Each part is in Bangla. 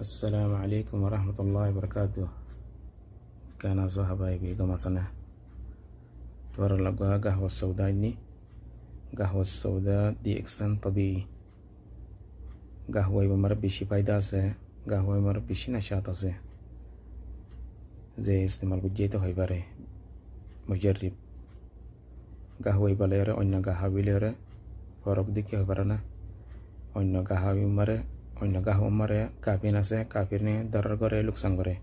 السلام عليكم ورحمة الله وبركاته. كان صحابي كما صنع ورا لقاها قهوة السوداء دي. قهوة السوداء دي إكسان طبيعي. قهوة بمربي شي فايدة سه، قهوة مربي شي نشاط سه. زي استعمال بجيته هاي بره مجرب. قهوة بليرة أن قهوة ليرة فرق ديك هبرنا أن قهوة مرة অন্য গাহো মারে কাফিন আছে কাফির নেই দরার করে লুকসান করে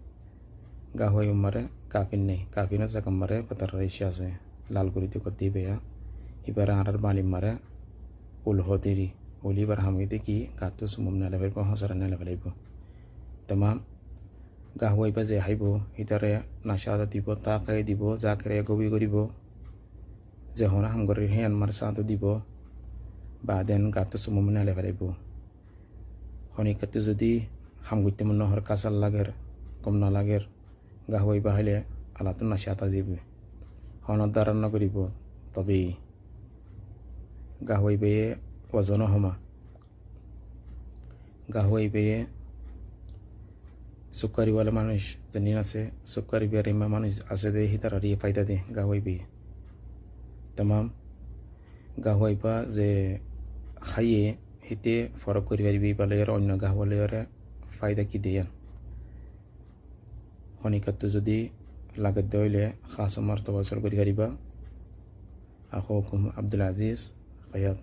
গাহো মারে কাফিন নেই কাফিন আছে কম মারে পাতার রেশি আছে লাল গুড়িতে করতে বেয়া এবার আর বালি মারে উল হতিরি উলি বার হামিতে কি গাতো সুমম না লেভেল পা হসার না লেভেল আইব तमाम গাহো এবার যে হাইব ইতারে নাশাদা দিব তাকাই দিব জাকরে গবি করিব যে হনা হাম করে হেন মার সাতো দিব বাদেন গাতো সুমম না লেভেল আইব হনিকাতে যদি হাম করতে মনে হর কাঁচাল লাগের কম না লাগের গাহই বাহাইলে আলাতুন নাশাতা যাবে হনত দাঁড়ান করিব তবে গাহই বেয়ে ওজন হমা গাহই বেয়ে সুকারিওয়ালা মানুষ জানি আছে সুকারি বেরিমা মানুষ আছে দে হিতার আর ফায়দা দে গাহই বেয়ে तमाम গাহই বা যে খাইয়ে হিতে ফরক করি পারিবি বালের অন্য গাহলের ফায়দা কি দেয়ান হনিকাত যদি লাগত দইলে খাস মারতবা সর করি পারিবা আখুকুম আব্দুল আজিজ হায়াত।